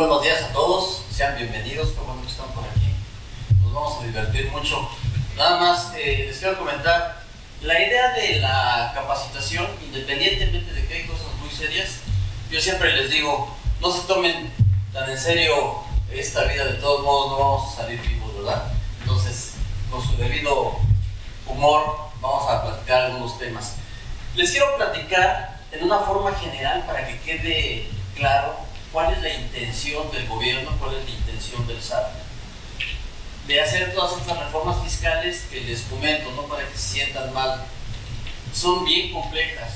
buenos días a todos, sean bienvenidos, qué bueno que están por aquí, nos vamos a divertir mucho. Nada más les quiero comentar, la idea de la capacitación, independientemente de que hay cosas muy serias, yo siempre les digo, no se tomen tan en serio esta vida, de todos modos no vamos a salir vivos, ¿verdad? Entonces, con su debido humor, vamos a platicar algunos temas. Les quiero platicar en una forma general para que quede claro cuál es la intención del gobierno, cuál es la intención del SAT de hacer todas estas reformas fiscales que les comento, no para que se sientan mal. Son bien complejas.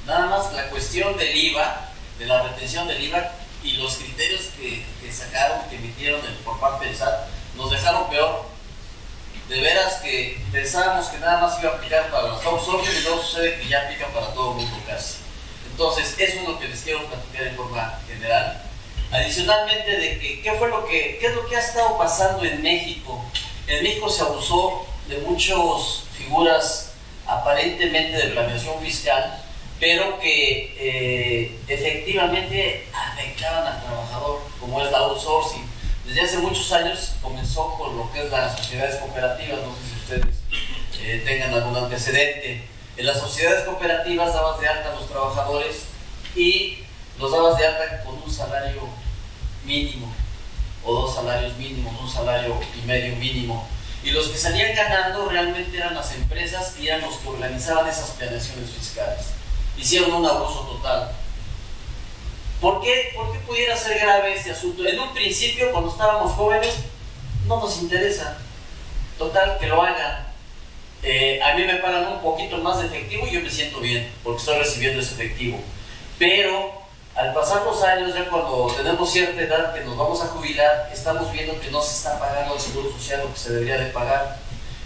Nada más la cuestión del IVA, de la retención del IVA y los criterios que sacaron, que emitieron por parte del SAT, nos dejaron peor. De veras que pensábamos que nada más iba a aplicar para los outsourcing y luego sucede que ya aplica para todo el mundo casi. Entonces, eso es lo que les quiero platicar en forma general. Adicionalmente, de que, ¿qué es lo que ha estado pasando en México? En México se abusó de muchas figuras aparentemente de planeación fiscal, pero que efectivamente afectaban al trabajador, como es el outsourcing. Desde hace muchos años comenzó con lo que es las sociedades cooperativas, no sé si ustedes tengan algún antecedente. En las sociedades cooperativas dabas de alta a los trabajadores y los dabas de alta con un salario mínimo o dos salarios mínimos, un salario y medio mínimo. Y los que salían ganando realmente eran las empresas y eran los que organizaban esas planeaciones fiscales. Hicieron un abuso total. ¿Por qué pudiera ser grave este asunto? En un principio, cuando estábamos jóvenes, no nos interesa. Total, que lo hagan. A mí me pagan un poquito más de efectivo y yo me siento bien, porque estoy recibiendo ese efectivo. Pero al pasar los años, ya cuando tenemos cierta edad que nos vamos a jubilar, estamos viendo que no se está pagando el seguro social lo que se debería de pagar.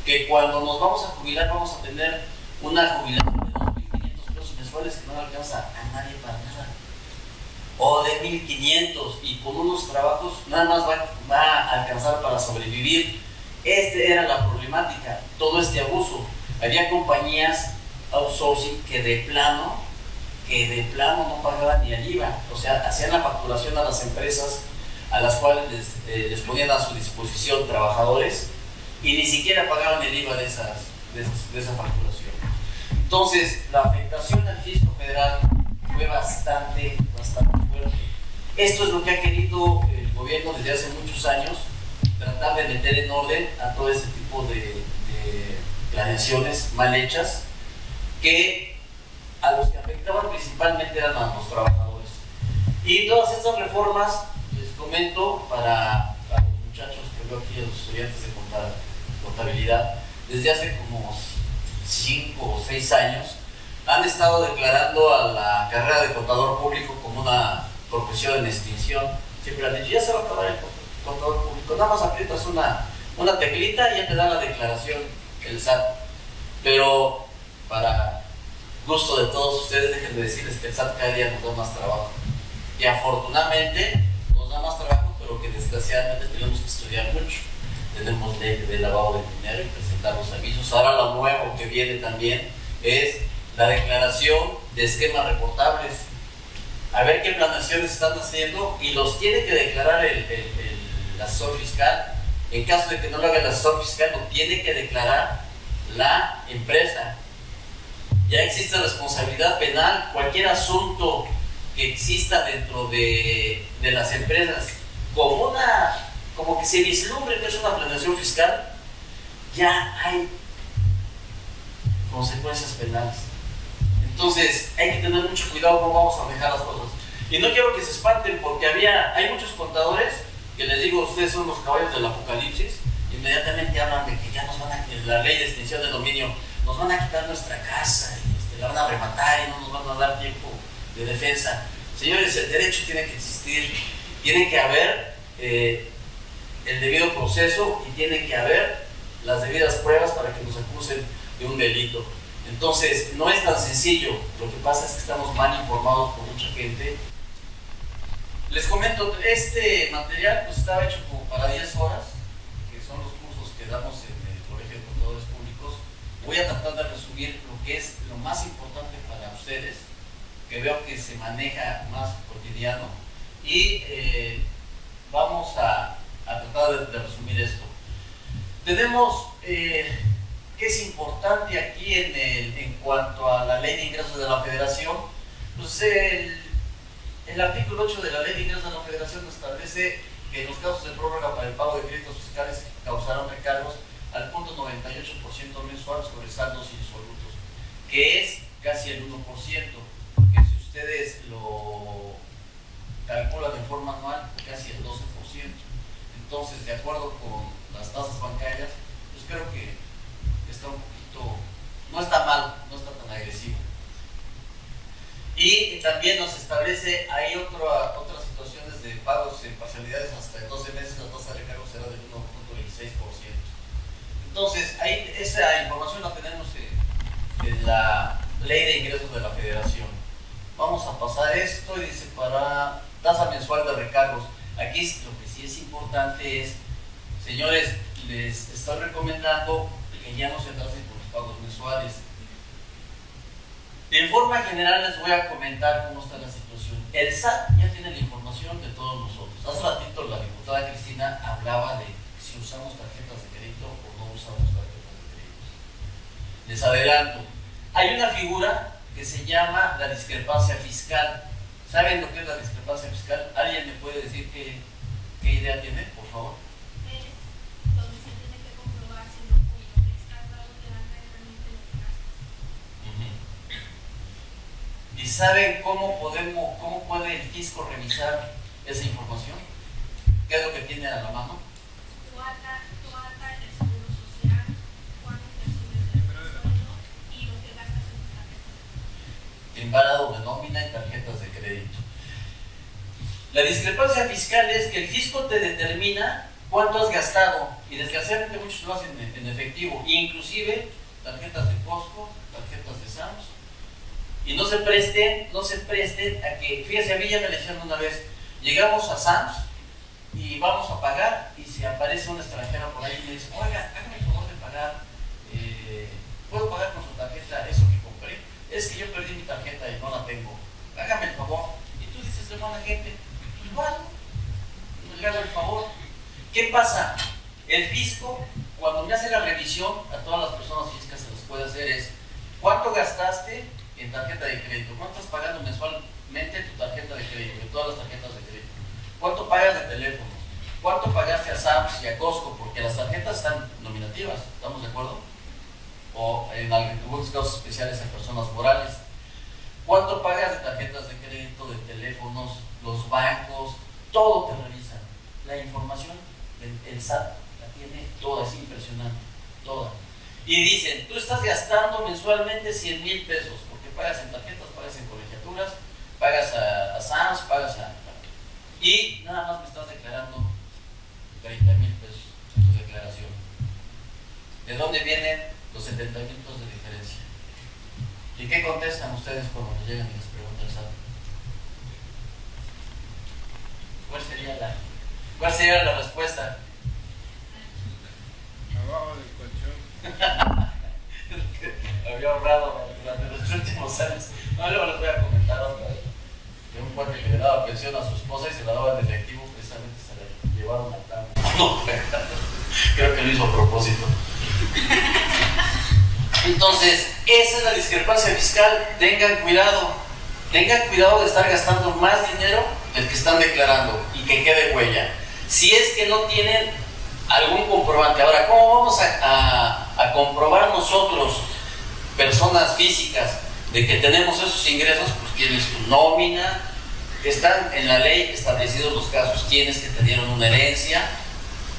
Que cuando nos vamos a jubilar, vamos a tener una jubilación de 2.500 pesos mensuales que no alcanza a nadie para nada. O de 1.500 y con unos trabajos nada más va a alcanzar para sobrevivir. Era la problemática, todo este abuso. Había compañías outsourcing que de plano no pagaban ni el IVA, o sea, hacían la facturación a las empresas a las cuales les ponían a su disposición trabajadores y ni siquiera pagaban el IVA de esa facturación. Entonces, la afectación al fisco federal fue bastante fuerte. Esto es lo que ha querido el gobierno desde hace muchos años, tratar de meter en orden a todo ese tipo de planeaciones mal hechas, que a los que afectaban principalmente eran a los trabajadores. Y todas estas reformas, les comento, para los muchachos que veo aquí, los estudiantes de contabilidad, desde hace como 5 o 6 años, han estado declarando a la carrera de contador público como una profesión en extinción. Siempre han dicho, ya se va a acabar el contador público, nada más aprietas una teclita y ya te da la declaración el SAT. Pero para gusto de todos ustedes, déjenme decirles que el SAT cada día nos da más trabajo. Y afortunadamente nos da más trabajo, pero que desgraciadamente tenemos que estudiar mucho. Tenemos ley de lavado de dinero y presentar los avisos. Ahora lo nuevo que viene también es la declaración de esquemas reportables. A ver qué planeaciones están haciendo y los tiene que declarar el asesor fiscal. En caso de que no lo haga el asesor fiscal, lo tiene que declarar la empresa. Ya existe responsabilidad penal. Cualquier asunto que exista dentro de las empresas, como que se vislumbre que es una planeación fiscal, ya hay consecuencias penales. Entonces hay que tener mucho cuidado cómo vamos a manejar las cosas. Y no quiero que se espanten, porque hay muchos contadores que les digo, ustedes son los caballos del apocalipsis, inmediatamente hablan de que ya nos van a, la ley de extinción de dominio, nos van a quitar nuestra casa, y la van a rematar y no nos van a dar tiempo de defensa. Señores, el derecho tiene que existir, tiene que haber el debido proceso y tiene que haber las debidas pruebas para que nos acusen de un delito. Entonces, no es tan sencillo. Lo que pasa es que estamos mal informados por mucha gente. Les comento, este material pues, estaba hecho como para 10 horas, que son los cursos que damos en el Colegio de Contadores Públicos. Voy a tratar de resumir lo que es lo más importante para ustedes, que veo que se maneja más cotidiano. Y vamos a tratar de resumir esto. Tenemos que es importante aquí en cuanto a la ley de ingresos de la Federación, pues el artículo 8 de la ley de ingresos de la Federación establece que en los casos de prórroga para el pago de créditos fiscales que causaron recargos al 0.98% mensual sobre saldos insolutos, que es casi el 1%, que si ustedes lo calculan de forma anual, casi el 12%. Entonces, de acuerdo con las tasas bancarias, pues creo que está un poquito, no está mal, no está tan agresivo. Y también nos establece, hay otras situaciones de pagos en parcialidades hasta en 12 meses, la tasa de recargo será del 1.26%. Entonces, ahí, esa información la tenemos en la ley de ingresos de la Federación. Vamos a pasar esto y dice para tasa mensual de recargos. Aquí lo que sí es importante es, señores, les estoy recomendando que ya no se traten con los pagos mensuales. En forma general les voy a comentar cómo está la situación. El SAT ya tiene la información de todos nosotros. Hace ratito la diputada Cristina hablaba de si usamos tarjetas de crédito o no usamos tarjetas de crédito. Les adelanto, hay una figura que se llama la discrepancia fiscal. ¿Saben lo que es la discrepancia fiscal? ¿Alguien me puede decir qué idea tiene, por favor? Es donde se tiene que comprobar si lo que estás dando te dan realmente lo que gastas. ¿Y saben cómo puede el fisco revisar esa información? ¿Qué es lo que tiene a la mano? Tu alta del seguro social, cuánto percibes del sueldo y lo que gastas en tu tarjeta. Embarado de nómina y tarjetas de crédito. La discrepancia fiscal es que el fisco te determina cuánto has gastado y desgraciadamente muchos lo hacen en efectivo, inclusive tarjetas de Costco, tarjetas de Sam's, y no se presten a que, fíjense, a mí ya me le hicieron una vez, llegamos a Sam's y vamos a pagar y se aparece una extranjera por ahí y me dice, oiga, hágame el favor de pagar, ¿puedo pagar con su tarjeta eso que compré? Es que yo perdí mi tarjeta y no la tengo, hágame el favor. Y tú dices de buena gente, igual, le hago el favor. ¿Qué pasa? El fisco, cuando me hace la revisión, a todas las personas físicas se les puede hacer es, ¿cuánto gastaste en tarjeta de crédito? ¿Cuánto estás pagando mensualmente tu tarjeta de crédito, de todas las tarjetas de crédito? ¿Cuánto pagas de teléfonos? ¿Cuánto pagaste a Sam's y a Costco? Porque las tarjetas están nominativas, ¿estamos de acuerdo? O en algunos casos especiales en personas morales. ¿Cuánto pagas de tarjetas de crédito, de teléfonos, los bancos? Todo te revisan. La información, el SAT la tiene toda, es impresionante, toda. Y dicen, tú estás gastando mensualmente 100,000 pesos, porque pagas en tarjetas, pagas en colegiaturas, pagas a Sam's, pagas a... Y nada más me estás declarando 30,000 pesos en tu declaración. ¿De dónde vienen los 70,000 pesos de diferencia? ¿Y qué contestan ustedes cuando les llegan y les preguntan el SAT? ¿Cuál sería la respuesta? Abajo del colchón. Había ahorrado durante los últimos años. No, luego les voy a comentar otra vez. De un cuate que le daba pensión a su esposa y se la daba en efectivo, precisamente se la llevaron al campo. No, creo que lo hizo a propósito. Entonces, esa es la discrepancia fiscal. Tengan cuidado de estar gastando más dinero del que están declarando y que quede huella. Si es que no tienen algún comprobante. Ahora, ¿cómo vamos a comprobar nosotros, personas físicas, de que tenemos esos ingresos? Pues tienes tu nómina, están en la ley establecidos los casos. Tienes que te dieron una herencia,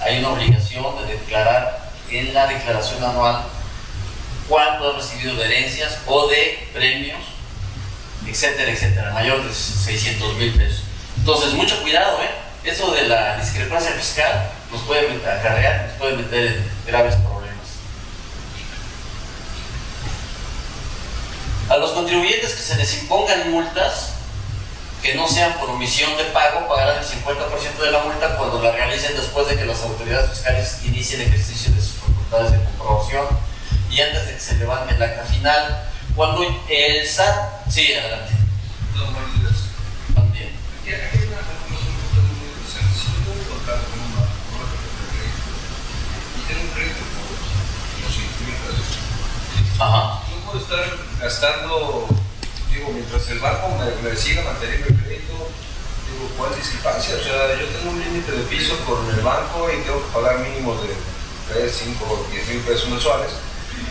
hay una obligación de declarar en la declaración anual cuánto has recibido de herencias o de premios, etcétera, etcétera, mayor de 600,000 pesos. Entonces, mucho cuidado, eso de la discrepancia fiscal nos puede acarrear, nos puede meter en graves problemas. A los contribuyentes que se les impongan multas que no sean por omisión de pago, pagarán el 50% de la multa cuando la realicen después de que las autoridades fiscales inicien el ejercicio de sus facultades de comprobación y antes de que se levante la acta final. Cuando el SAT... Sí, adelante. No, buenos días. También. Aquí hay una regulación muy interesante. Si yo tengo Ajá. Yo puedo estar gastando, digo, mientras el banco me siga manteniendo el crédito, digo, ¿cuál discrepancia? O sea, yo tengo un límite de piso con el banco y tengo que pagar mínimos de 3, 5 o 10 mil pesos mensuales,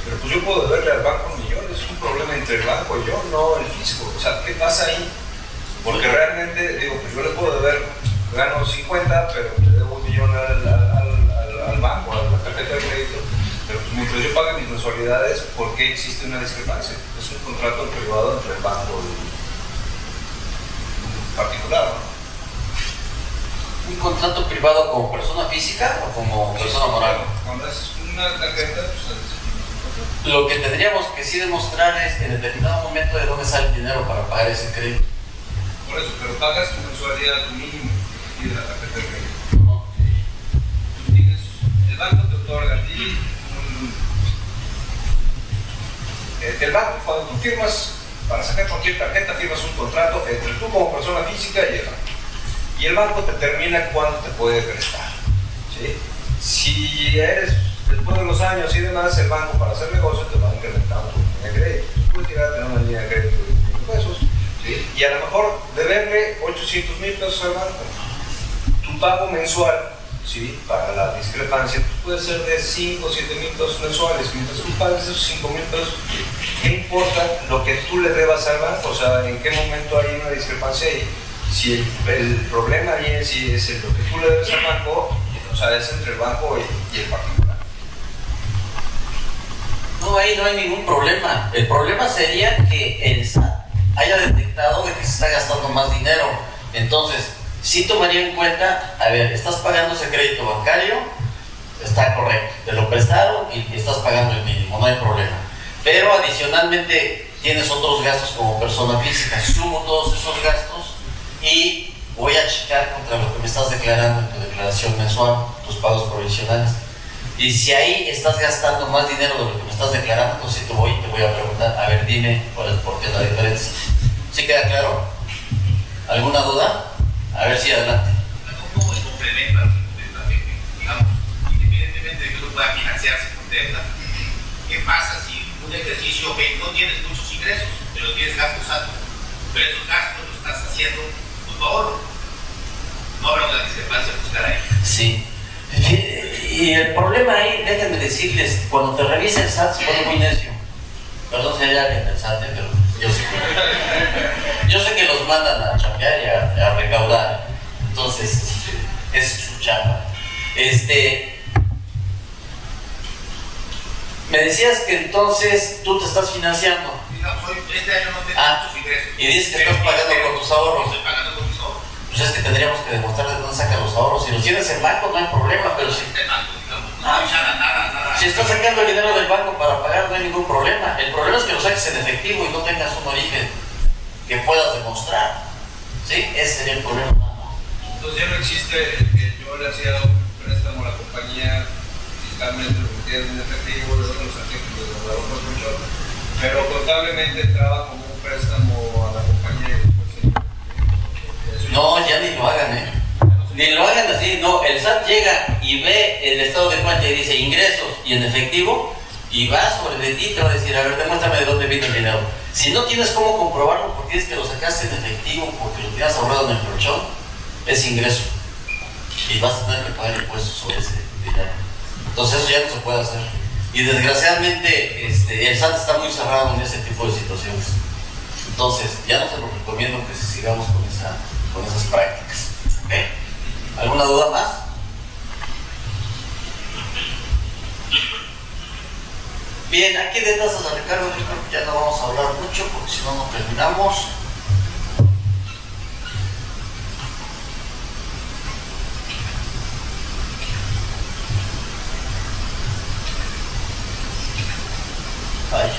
pero pues yo puedo deberle al banco millones, es un problema entre el banco y yo, no el fisco. O sea, ¿qué pasa ahí? Porque realmente, digo, pues yo le puedo deber, gano 50, pero le debo 1 millón al banco, a la tarjeta de crédito, pero pues mientras yo pague mis mensualidades, ¿por qué existe una discrepancia? Es un contrato privado entre el banco y el particular, ¿no? ¿Un contrato privado como persona física o como persona moral? Cuando es una tarjeta, pues Lo que tendríamos que sí demostrar es en determinado momento de dónde sale el dinero para pagar ese crédito. por eso, pero pagas tu mensualidad, tu mínimo, y de la tarjeta de crédito. ¿No? Tú tienes, el banco te otorga a ti el banco, cuando tú firmas, para sacar cualquier tarjeta, firmas un contrato entre tú como persona física y el banco. Y el banco determina cuánto te puede prestar, ¿sí? Si eres, después de los años y demás, el banco para hacer negocio te va incrementando tu línea de crédito. Puedes llegar a tener una línea de crédito de 1.000 pesos, ¿sí? Y a lo mejor deberle 800,000 pesos al banco. Tu pago mensual, ¿sí?, para la discrepancia, pues puede ser de 5 o 7 mil pesos mensuales. Mientras tú pagues esos 5,000 pesos, ¿qué importa lo que tú le debas al banco? O sea, ¿en qué momento hay una discrepancia ahí? Si el problema ahí es, si es lo que tú le debes al banco, o sea, es entre el banco y el particular. No, ahí no hay ningún problema. El problema sería que el SAT haya detectado de que se está gastando más dinero. Entonces, sí tomaría en cuenta, a ver, estás pagando ese crédito bancario, está correcto, te lo prestaron y estás pagando el mínimo, no hay problema. Pero adicionalmente tienes otros gastos como persona física. Sumo todos esos gastos y voy a checar contra lo que me estás declarando en tu declaración mensual, tus pagos provisionales. Y si ahí estás gastando más dinero de lo que me estás declarando, entonces te voy a preguntar, a ver, dime por qué es la diferencia. ¿Sí queda claro? ¿Alguna duda? A ver si adelante. ¿Cómo se complementa la gente? Digamos, independientemente de que uno pueda financiarse con deuda, ¿qué pasa si un ejercicio no tienes muchos ingresos, pero tienes gastos altos? Pero esos gastos los estás haciendo con tu ahorro. No habrá una discrepancia fiscal ahí. Sí. Y el problema ahí, déjenme decirles, cuando te revisa el SAT se pone muy necio. Perdón si hay alguien del SAT, pero yo sé que los mandan a chambear y a recaudar. Entonces, es su chamba. Me decías que entonces tú te estás financiando. Digamos, este año no tengo muchos ingresos. Y dices que estás pagando con tus ahorros. Estoy pagando con mis ahorros. Pues es que tendríamos que demostrar de dónde sacan los ahorros. Si los tienes en banco no hay problema, pero si... Nada. Si estás sacando el dinero del banco para pagar, no hay ningún problema. El problema es que lo saques en efectivo y no tengas un origen que puedas demostrar. ¿Sí? Ese sería el problema. Entonces ya no existe que yo le hacía un préstamo a la compañía, fiscalmente lo metía en efectivo, luego los artículos de la otra mucho, pero contablemente entraba como un préstamo a la compañía. No, ya ni lo hagan, ¿eh? Ni lo hagan así, no. El SAT llega y ve el estado de cuenta y dice ingresos y en efectivo, y va sobre de ti y te va a decir, a ver, demuéstrame de dónde vino el dinero. Si no tienes cómo comprobarlo porque es que lo sacaste en efectivo, porque lo tienes ahorrado en el colchón, es ingreso. Y vas a tener que pagar impuestos sobre ese dinero. Entonces eso ya no se puede hacer. Y desgraciadamente el SAT está muy cerrado en ese tipo de situaciones. Entonces, ya no se lo recomiendo que sigamos con esas prácticas. ¿Okay? ¿Alguna duda más? Bien, aquí de tasas de recargo yo creo que ya no vamos a hablar mucho porque si no, no terminamos. Vaya.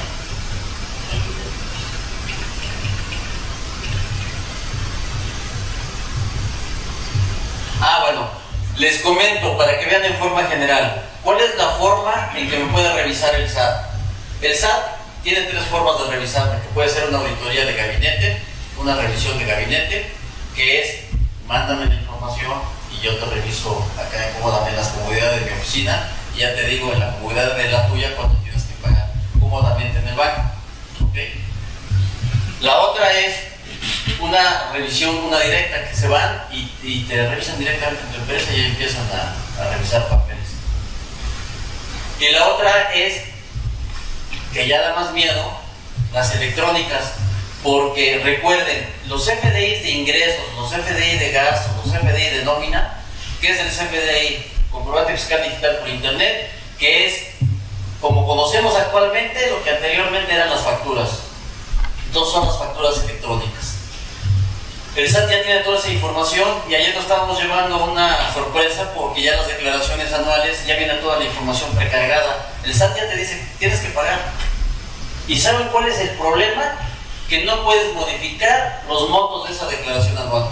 Bueno, les comento para que vean en forma general. ¿Cuál es la forma en que me puede revisar el SAT? El SAT tiene 3 formas de revisarme, que puede ser una auditoría de gabinete, una revisión de gabinete, que es, mándame la información y yo te reviso acá cómodamente en las comodidades de mi oficina y ya te digo en la comodidad de la tuya cuánto tienes que pagar. Como cómodamente en el banco. ¿Okay? La otra es una revisión, una directa, que se van y te revisan directamente en tu empresa y empiezan a revisar papeles. Y la otra es, que ya da más miedo, las electrónicas, porque recuerden, los CFDIs de ingresos, los CFDI de gastos, los CFDI de nómina, ¿qué es el CFDI? Comprobante fiscal digital por internet, que es, como conocemos actualmente, lo que anteriormente eran las facturas. Entonces son las facturas electrónicas. El SAT ya tiene toda esa información y ayer nos estábamos llevando una sorpresa porque ya las declaraciones anuales ya viene toda la información precargada. El SAT ya te dice, tienes que pagar. ¿Y saben cuál es el problema? Que no puedes modificar los montos de esa declaración anual.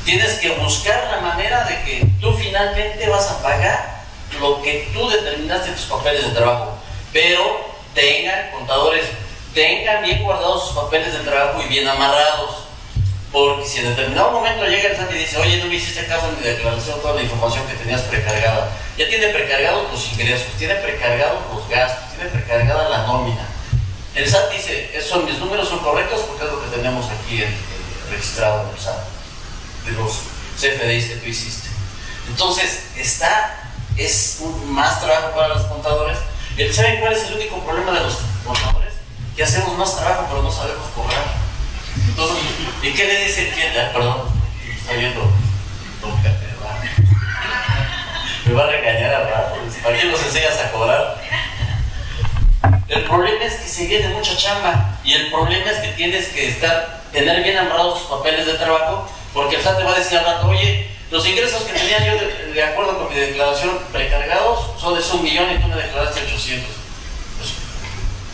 Tienes que buscar la manera de que tú finalmente vas a pagar lo que tú determinaste en tus papeles de trabajo. Pero tengan, contadores, tengan bien guardados sus papeles de trabajo y bien amarrados, porque si en determinado momento llega el SAT y dice, oye, no me hiciste caso en mi declaración, toda la información que tenías precargada, ya tiene precargados los ingresos, tiene precargados los gastos, tiene precargada la nómina. El SAT dice, mis números son correctos porque es lo que tenemos aquí registrado en el SAT, de los CFDIs que tú hiciste. Entonces, es más trabajo para los contadores. ¿Saben cuál es el único problema de los contadores? Que hacemos más trabajo pero no sabemos cobrar. Entonces, ¿y qué le dice el cliente? Perdón, está viendo, me va a regañar al rato. ¿Para qué nos enseñas a cobrar? El problema es que se viene mucha chamba y el problema es que tienes que tener bien amarrados tus papeles de trabajo, porque el SAT te va a decir al rato, oye, los ingresos que tenía yo de acuerdo con mi declaración precargados son de 1 millón y tú me declaraste 800. Pues,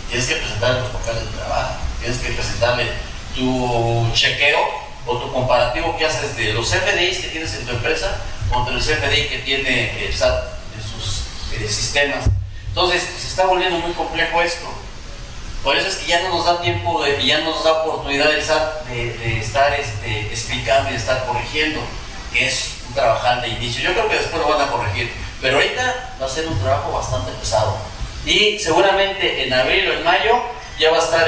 tienes que presentar los papeles de trabajo, tienes que presentarle tu chequeo o tu comparativo que haces de los CFDIs que tienes en tu empresa contra el CFDI que tiene el SAT en sus sistemas. Entonces, se está volviendo muy complejo esto. Por eso es que ya no nos da tiempo y ya no nos da oportunidad el SAT de estar explicando y de estar corrigiendo, que es un trabajar de inicio. Yo creo que después lo van a corregir, pero ahorita va a ser un trabajo bastante pesado. Y seguramente en abril o en mayo ya va a estar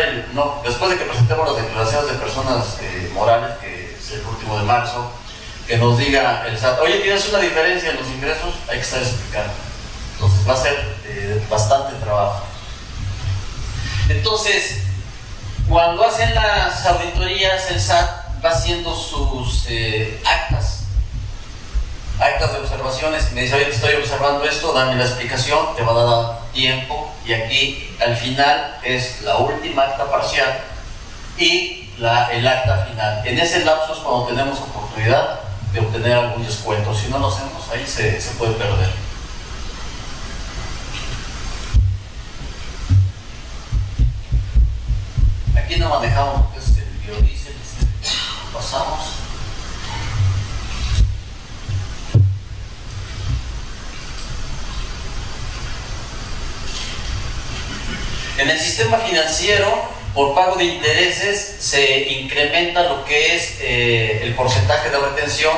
después de que presentemos las declaraciones de personas morales, que es el último de marzo, que nos diga el SAT, oye, tienes una diferencia en los ingresos, hay que estar explicando. Entonces va a ser bastante trabajo. Entonces, cuando hacen las auditorías, el SAT va haciendo sus actas de observaciones, y me dice, oye, estoy observando esto, dame la explicación, te va a dar tiempo, y aquí al final es la última acta parcial y el acta final. En ese lapso es cuando tenemos oportunidad de obtener algún descuento. Si no lo hacemos, ahí se puede perder. Aquí no manejamos lo que es el biodiesel, pasamos. En el sistema financiero, por pago de intereses, se incrementa lo que es el porcentaje de retención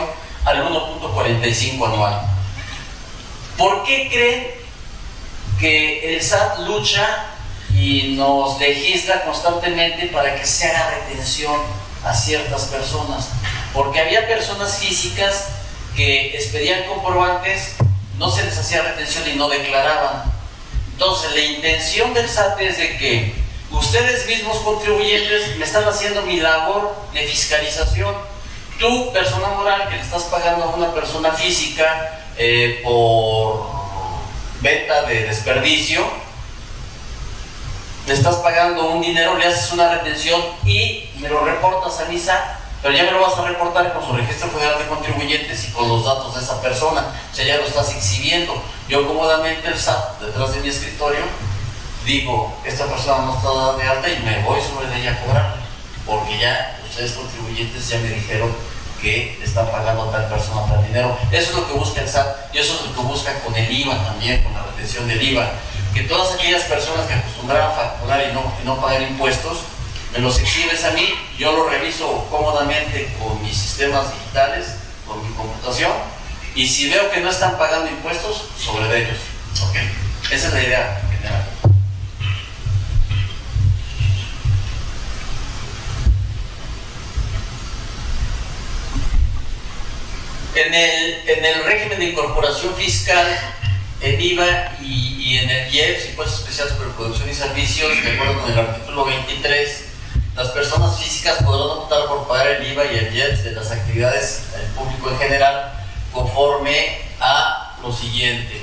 al 1.45 anual. ¿Por qué creen que el SAT lucha y nos legisla constantemente para que se haga retención a ciertas personas? Porque había personas físicas que expedían comprobantes, no se les hacía retención y no declaraban. Entonces la intención del SAT es de que ustedes mismos contribuyentes me están haciendo mi labor de fiscalización. Tú, persona moral, que le estás pagando a una persona física por venta de desperdicio, le estás pagando un dinero, le haces una retención y me lo reportas a mi SAT, pero ya me lo vas a reportar con su registro federal de contribuyentes y con los datos de esa persona. O sea, ya lo estás exhibiendo. Yo cómodamente el SAT, detrás de mi escritorio, digo, esta persona no está dada de alta y me voy sobre ella a cobrarle, porque ya ustedes contribuyentes ya me dijeron que le están pagando a tal persona tal dinero. Eso es lo que busca el SAT y eso es lo que busca con el IVA también, con la retención del IVA. Que todas aquellas personas que acostumbraban a facturar y no pagar impuestos, me los exhibes a mí, yo lo reviso cómodamente con mis sistemas digitales, con mi computación, y si veo que no están pagando impuestos, sobre ellos. ¿Okay? Esa es la idea general. En el régimen de incorporación fiscal, en IVA y en el IEPS, Impuestos Especiales por Producción y Servicios, de acuerdo con el artículo 23, las personas físicas podrán optar por pagar el IVA y el IEPS de las actividades del público en general conforme a lo siguiente.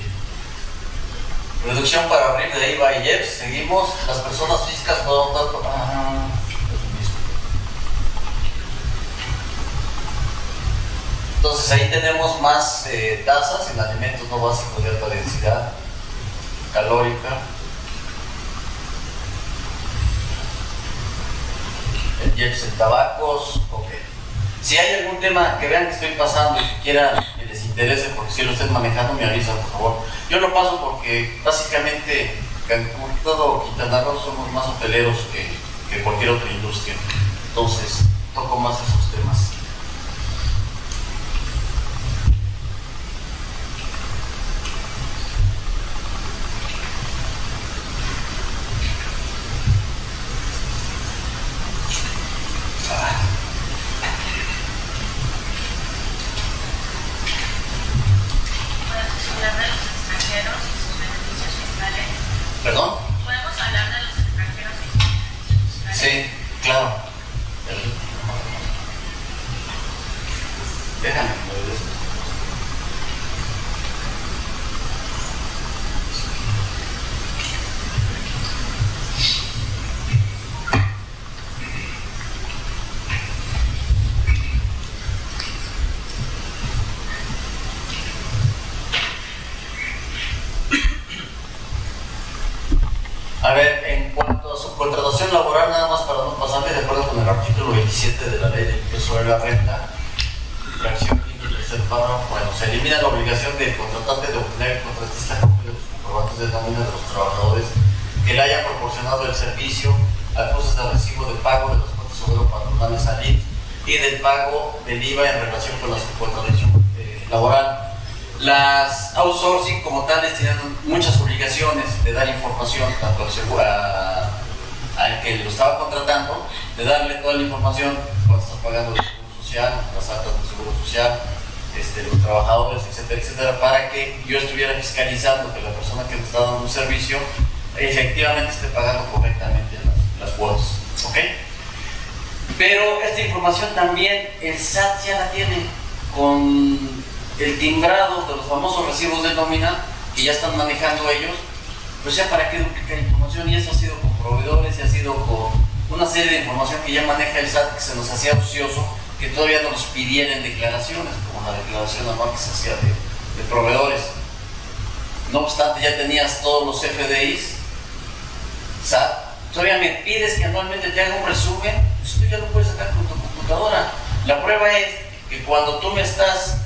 Reducción para RIF de IVA y IEPS. Seguimos. Las personas físicas podrán optar por... Entonces ahí tenemos más tasas en alimentos no básicos de alta densidad calórica. El IEPS en tabacos. Ok. Si hay algún tema que vean que estoy pasando y que quieran que les interese, porque si lo estén manejando, me avisan, por favor. Yo lo paso porque básicamente Cancún, todo Quintana Roo somos más hoteleros que cualquier otra industria. Entonces, toco más esos temas. ¿Perdón? ¿Podemos hablar de los extranjeros y sus beneficios fiscales? Sí, claro. Déjame mover esto. A ver, en cuanto a su contratación laboral, nada más para no pasarme, de acuerdo con el artículo 27 de la Ley del Impuesto sobre la Renta, fracción quinta y tercer párrafo, bueno, se elimina la obligación del contratante de obtener el contratista copia de los comprobantes de nómina de los trabajadores que le hayan proporcionado el servicio, acusos de recibo de pago de los cuotas obrero patronales al IMSS y del pago del IVA en relación con la subcontratación laboral. Las outsourcing como tales tienen muchas obligaciones de dar información tanto al que lo estaba contratando, de darle toda la información, cuánto está pagando el seguro social, las actas del seguro social, los trabajadores, etcétera, etcétera, para que yo estuviera fiscalizando que la persona que me está dando un servicio efectivamente esté pagando correctamente las cuotas. ¿Ok? Pero esta información también el SAT ya la tiene con el timbrado de los famosos recibos de nómina que ya están manejando ellos. Pues ya para qué duplicar información, y eso ha sido con proveedores y ha sido con una serie de información que ya maneja el SAT, que se nos hacía ocioso que todavía no nos pidieran declaraciones, como la declaración anual que se hacía de proveedores. No obstante, ya tenías todos los FDIs, SAT, todavía me pides que anualmente te haga un resumen, pues tú ya lo puedes sacar con tu computadora. La prueba es que cuando tú me estás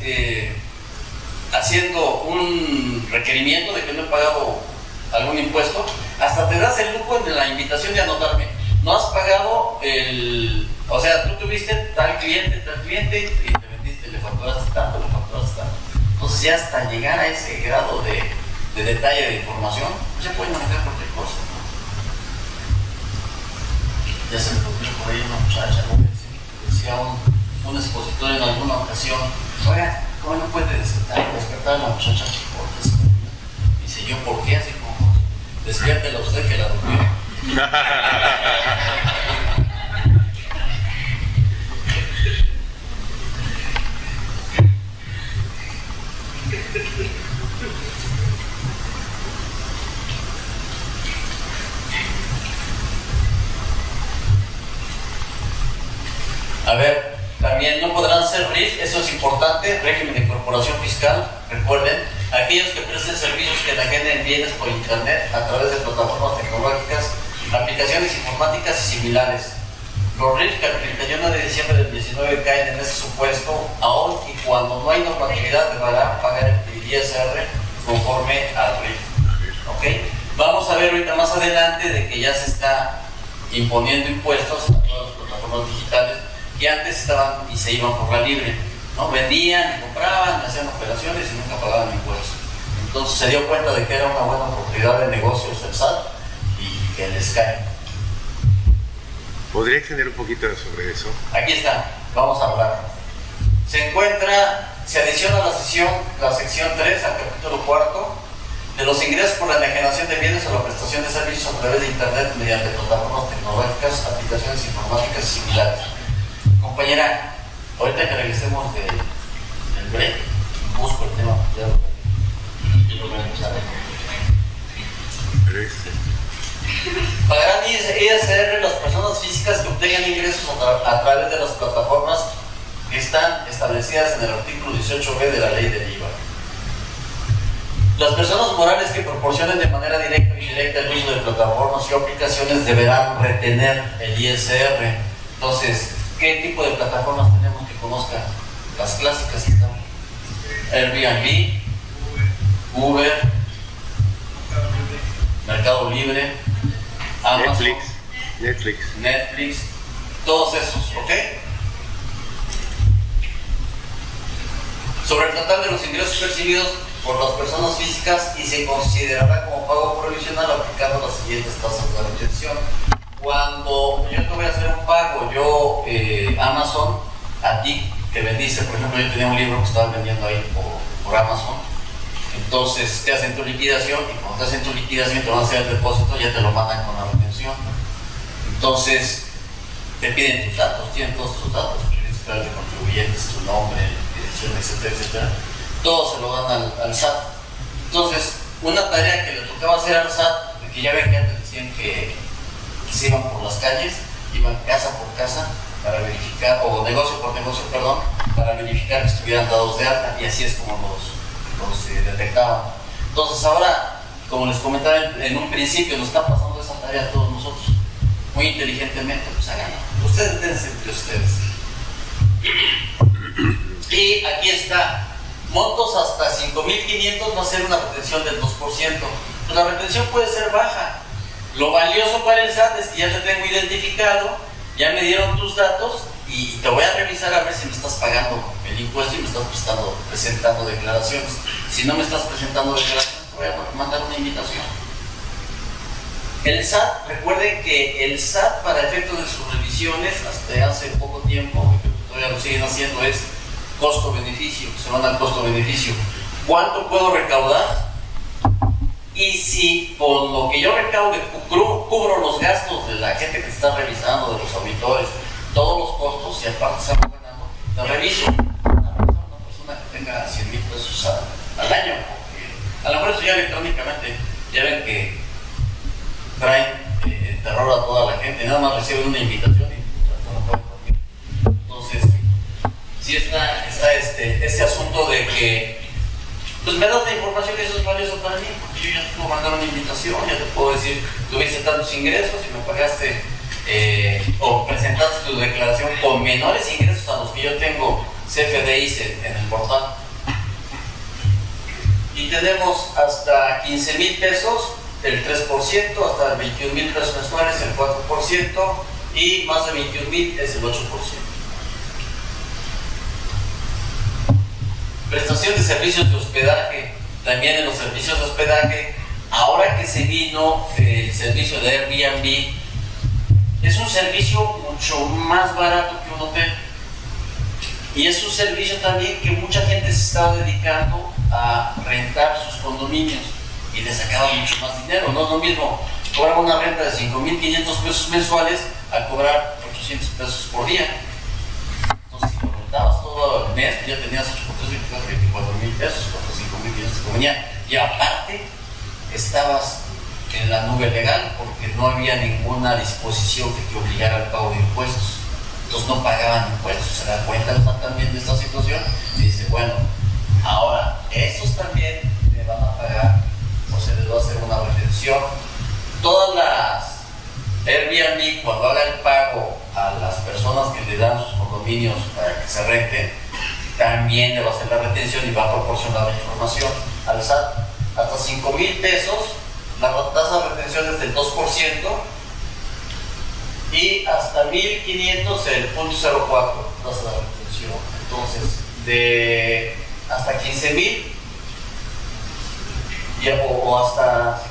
haciendo un requerimiento de que no he pagado algún impuesto, hasta te das el lujo de la invitación de anotarme. No has pagado o sea, tú tuviste tal cliente y te vendiste, le facturaste tanto. Entonces ya hasta llegar a ese grado de detalle de información, ya pueden manejar cualquier cosa. Ya se me ocurrió por ahí una muchacha, ¿no? Decía un expositor en alguna ocasión, oiga, ¿cómo no puede despertar a la muchacha? Porque se durmió. Dice yo, ¿por qué? Así como, despiértela usted que la durmió. A ver, también no podrán ser RIF, eso es importante, régimen de incorporación fiscal, recuerden, aquellos que presten servicios que enajenen bienes por internet a través de plataformas tecnológicas, aplicaciones informáticas y similares. Los RIF que el 31 de diciembre del 19 caen en ese supuesto, aún y cuando no hay normatividad deberán pagar el ISR conforme al RIF. ¿Ok? Vamos a ver ahorita más adelante de que ya se está imponiendo impuestos a todas las plataformas digitales que antes estaban y se iban por la libre, ¿no? Vendían y compraban, hacían operaciones y nunca pagaban impuestos. Entonces se dio cuenta de que era una buena oportunidad de negocios el SAT y que les cae. ¿Podría extender un poquito sobre eso? Aquí está, vamos a hablar. Se encuentra se adiciona la sección 3 al capítulo 4 de los ingresos por la enajenación de bienes o la prestación de servicios a través de Internet mediante plataformas tecnológicas, aplicaciones informáticas y similares. Compañera, ahorita que regresemos del break, busco el tema. Ya lo voy a empezar. Pagarán ISR las personas físicas que obtengan ingresos a través de las plataformas que están establecidas en el artículo 18b de la ley del IVA. Las personas morales que proporcionen de manera directa o indirecta el uso de plataformas y aplicaciones deberán retener el ISR. Entonces, ¿qué tipo de plataformas tenemos que conozcan? Las clásicas que están: Airbnb, Uber, Mercado Libre, Amazon, Netflix, todos esos, ¿ok? Sobre el total de los ingresos percibidos por las personas físicas y se considerará como pago provisional aplicando las siguientes tasas de retención. Cuando yo te voy a hacer un pago, yo, Amazon, a ti que vendiste, por ejemplo, yo tenía un libro que estaba vendiendo ahí por Amazon, entonces te hacen tu liquidación y cuando te hacen tu liquidación y te van a hacer el depósito, ya te lo mandan con la retención. Entonces te piden tus datos, tienen todos tus datos, registro de contribuyentes, tu nombre, dirección, etcétera, etcétera. Todo se lo dan al SAT. Entonces, una tarea que le tocaba hacer al SAT, porque ya ven que antes decían que se iban por las calles, iban casa por casa para verificar, o negocio por negocio, perdón, para verificar que estuvieran dados de alta, y así es como los detectaban. Entonces ahora, como les comentaba en un principio, nos está pasando esa tarea a todos nosotros, muy inteligentemente, pues háganlo. Ustedes dense entre ustedes. Y aquí está, montos hasta 5,500 va a ser una retención del 2%. Pues la retención puede ser baja. Lo valioso para el SAT es que ya te tengo identificado, ya me dieron tus datos y te voy a revisar a ver si me estás pagando el impuesto y me estás presentando declaraciones. Si no me estás presentando declaraciones, te voy a mandar una invitación. El SAT, recuerden que el SAT, para efectos de sus revisiones, hasta hace poco tiempo, todavía lo siguen haciendo, es costo-beneficio, se van al costo-beneficio. ¿Cuánto puedo recaudar? Y si con lo que yo recaude cubro los gastos de la gente que está revisando, de los auditores, todos los costos, y aparte estamos ganando, te reviso. Una persona que tenga 100,000 pesos al año, porque a lo mejor eso ya electrónicamente, ya ven que traen terror a toda la gente, nada más reciben una invitación y no pueden dormir. Entonces, sí está ese asunto de que pues me das la información que eso es valioso para mí, porque yo ya te puedo mandar una invitación, ya te puedo decir, tuviste tantos ingresos y me pagaste o presentaste tu declaración con menores ingresos a los que yo tengo CFDIs en el portal. Y tenemos hasta 15,000 pesos el 3%, hasta 21,000 pesos mensuales el 4% y más de 21,000 es el 8%. Prestación de servicios de hospedaje, también en los servicios de hospedaje, ahora que se vino el servicio de Airbnb, es un servicio mucho más barato que un hotel. Y es un servicio también que mucha gente se estaba dedicando a rentar sus condominios y le sacaba mucho más dinero. No es lo mismo cobrar una renta de 5,500 pesos mensuales a cobrar 800 pesos por día. Entonces, si lo rentabas todo el mes, ya tenías 8 por 3, 24,000 pesos, 5,500 te convenía. Y aparte, estabas en la nube legal porque no había ninguna disposición que te obligara al pago de impuestos. Entonces no pagaban impuestos. Se da cuenta también de esta situación y dice, bueno, ahora estos también me van a pagar o se les va a hacer una retención. Todas las Airbnb, cuando haga el pago a las personas que le dan sus condominios para que se renten, también le va a hacer la retención y va a proporcionar la información al SAT. Hasta 5,000 pesos, la tasa de retención es del 2% y hasta 1,500 el 0.04 tasa de retención. Entonces, de hasta 15,000 o hasta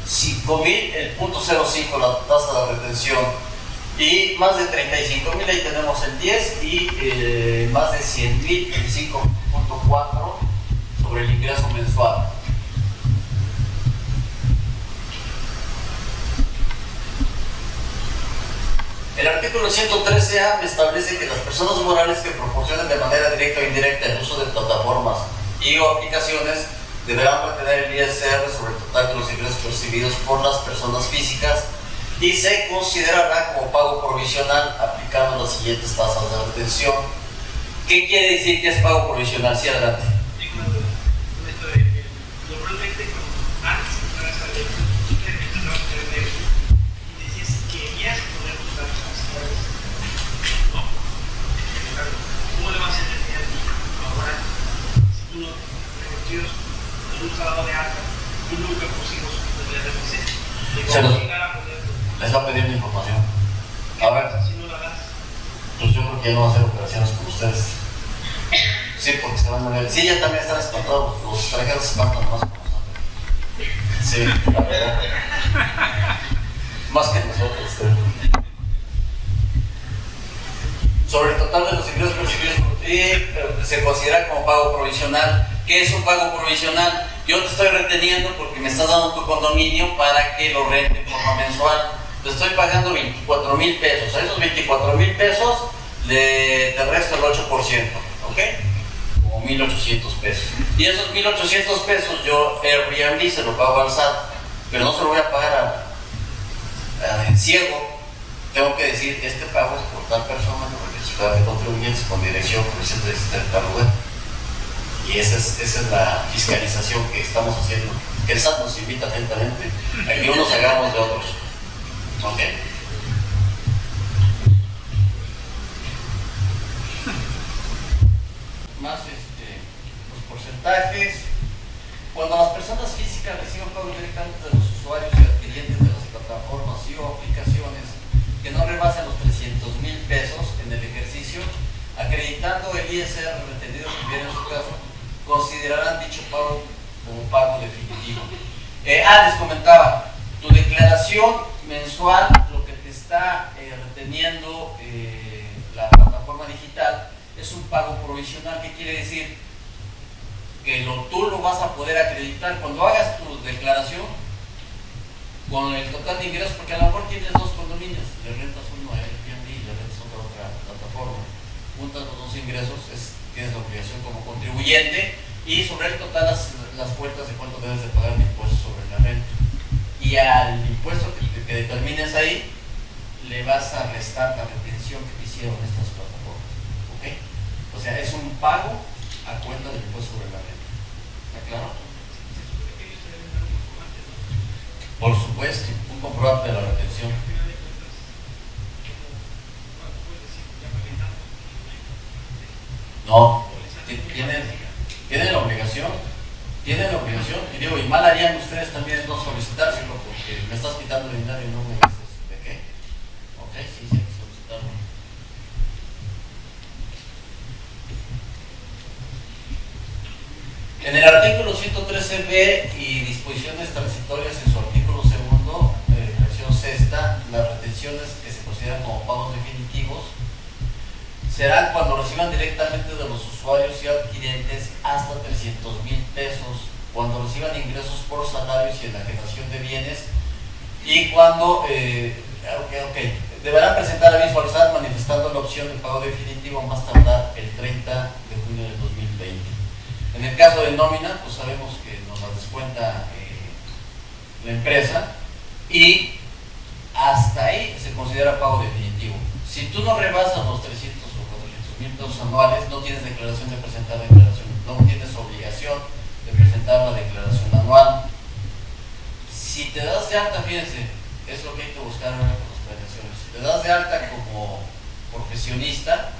5,000 el 0.05 la tasa de retención, y más de 35,000 ahí tenemos el 10 y más de 100,000 el 5.05. 1.4 sobre el ingreso mensual. El artículo 113A me establece que las personas morales que proporcionen de manera directa o indirecta el uso de plataformas y o aplicaciones deberán retener el ISR sobre el total de los ingresos percibidos por las personas físicas y se considerará como pago provisional aplicando las siguientes tasas de retención. ¿Qué quiere decir que es pago provisional? Sí, adelante. Normalmente antes de entrar a esa ley, decías que querías poder usar las ¿no? ¿Cómo le vas a entender ahora si tú no revertidos en un sábado de alta y nunca consigo su RFC? Les va a pedir mi información. A ver, Si no la das, pues yo creo que ya no va a hacer operaciones con ustedes. Sí, porque se van a ver. Sí, ya también están espantados. Los extranjeros se espantan más con nosotros. Sí, la verdad. Más que nosotros. Sobre el total de los ingresos percibidos, se considera como pago provisional. ¿Qué es un pago provisional? Yo te estoy reteniendo porque me estás dando tu condominio para que lo rente de forma mensual. Te estoy pagando 24,000 pesos. A esos 24,000 pesos te resto el 8%, ¿ok? Como 1,800 pesos. Y esos 1,800 pesos yo Airbnb se lo pago al SAT, pero no se lo voy a pagar en ciego. Tengo que decir, este pago es por tal persona, registrar de contribuyentes con dirección, con de tal lugar. Y esa es la fiscalización que estamos haciendo. Que el SAT nos invita atentamente a que unos hagamos de otros. ¿Ok? Más los porcentajes. Cuando las personas físicas reciben pago directamente de los usuarios y adquirientes de las plataformas y o aplicaciones que no rebasen los 300,000 pesos en el ejercicio, acreditando el ISR retenido que viene en su caso, considerarán dicho pago como pago definitivo. Les comentaba, tu declaración mensual, lo que te está reteniendo la plataforma digital, es un pago provisional. ¿Qué quiere decir? Que tú lo vas a poder acreditar cuando hagas tu declaración con el total de ingresos, porque a lo mejor tienes dos condominios, le rentas uno a Airbnb y le rentas otra plataforma, juntas los dos ingresos, tienes la obligación como contribuyente y sobre el total las cuentas de cuánto debes de pagar de impuestos sobre la renta. Y al impuesto que determines ahí, le vas a restar la retención que te hicieron estas plataformas. ¿Ok? O sea, es un pago a cuenta del impuesto sobre la renta. ¿Está claro? Por supuesto, un comprobante de la retención. No, tienen la obligación. Tienen la obligación. Y digo, y mal harían ustedes también no solicitárselo porque me estás quitando dinero y no me dices de qué. Ok, sí, hay que solicitarlo. En el artículo 113b y disposiciones transitorias en su artículo segundo, fracción sexta, las retenciones que se consideran como pagos definitivos serán cuando reciban directamente de los usuarios y adquirientes hasta 300,000 pesos, cuando reciban ingresos por salarios y enajenación de bienes y cuando deberán presentar aviso al SAT manifestando la opción de pago definitivo más tardar el 30 de junio del 2020. En el caso de nómina, pues sabemos que nos la descuenta la empresa y hasta ahí se considera pago definitivo. Si tú no rebasas los 300 o 400,000 pesos anuales, no tienes declaración de presentar declaración, no tienes obligación de presentar la declaración anual. Si te das de alta, fíjense, es lo que hay que buscar ahora con las planeaciones. Si te das de alta como profesionista,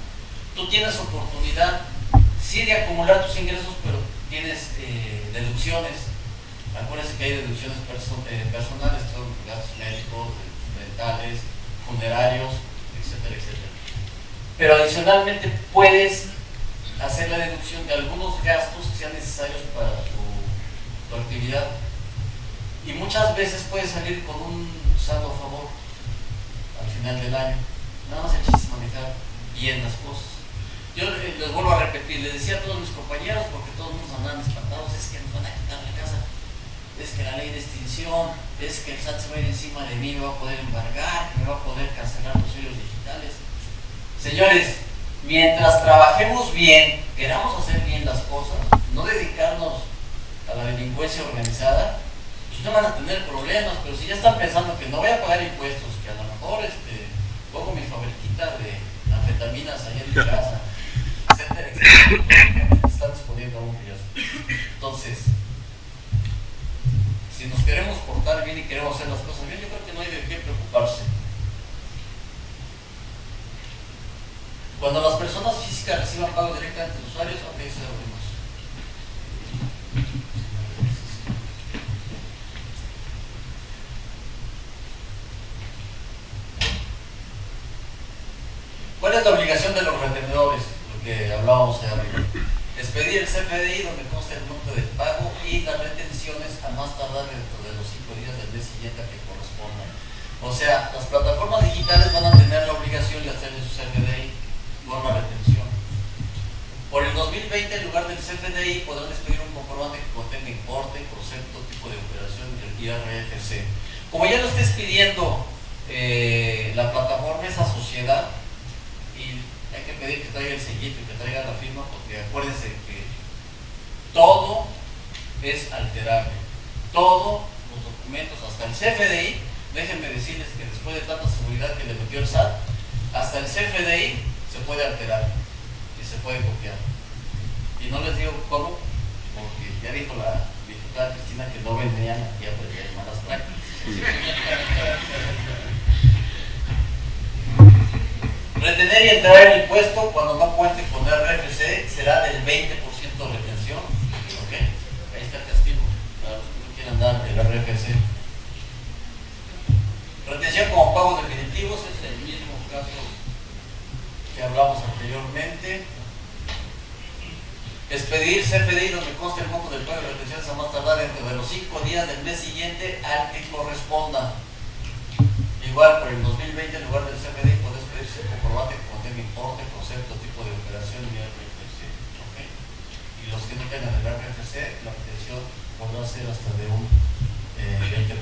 tú tienes oportunidad, sí, de acumular tus ingresos, pero tienes deducciones. Acuérdense que hay deducciones personales, que son gastos médicos, dentales, funerarios, etcétera, etcétera. Pero adicionalmente puedes hacer la deducción de algunos gastos que sean necesarios para tu actividad. Y muchas veces puedes salir con un saldo a favor al final del año. Nada más el chiste es manejar bien las cosas. yo les vuelvo a repetir, les decía a todos mis compañeros, porque todos nos andaban espantados, es que nos van a quitar la casa, es que la ley de extinción, es que el SAT se va a ir encima de mí, me va a poder embargar, me va a poder cancelar los sellos digitales. Señores, mientras trabajemos bien, queramos hacer bien las cosas, no dedicarnos a la delincuencia organizada, pues no van a tener problemas. Pero si ya están pensando que no voy a pagar impuestos, que a lo mejor pongo mi fabriquita de anfetaminas ahí en mi casa, etcétera, etcétera, están disponiendo aún ellos. Entonces, si nos queremos portar bien y queremos hacer las cosas bien, yo creo que no hay de qué preocuparse. Cuando las personas físicas reciban pago directamente de usuarios, ok, se lo abrimos. ¿Cuál es la obligación de los retenedores? Lo que hablábamos de arriba. Expedir el CFDI donde consta el monto del pago y las retenciones a más tardar dentro de los 5 días del mes siguiente a que correspondan. O sea, las plataformas digitales van a tener la obligación de hacerle su CFDI con la retención. Por el 2020, en lugar del CFDI, podrán expedir un comprobante que contenga importe, concepto, tipo de operación y el IRFC. Como ya lo está expidiendo la plataforma, esa sociedad, y hay que pedir que traiga el sellito y que traiga la firma, porque acuérdense que todo es alterable. Todos los documentos, hasta el CFDI, déjenme decirles que después de tanta seguridad que le metió el SAT, hasta el CFDI se puede alterar y se puede copiar. Y no les digo cómo, porque ya dijo la diputada Cristina que no vendrían aquí a aprender malas prácticas. Retener y entregar el impuesto cuando no cuente con RFC será del 20% de retención. ¿Ok? Ahí está el castigo para los que no quieran dar el RFC. Retención como pagos definitivos es el mismo caso que hablamos anteriormente. Expedir CFDI donde conste el monto del pago de retenciones a más tardar dentro de los 5 días del mes siguiente al que corresponda. Igual, por el 2020, en lugar del CFDI, podés pedirse el comprobante que contenga importe, concepto, tipo de operación y RFC. ¿Okay? Y los que no tengan el RFC, la retención podrá ser hasta de un 20%.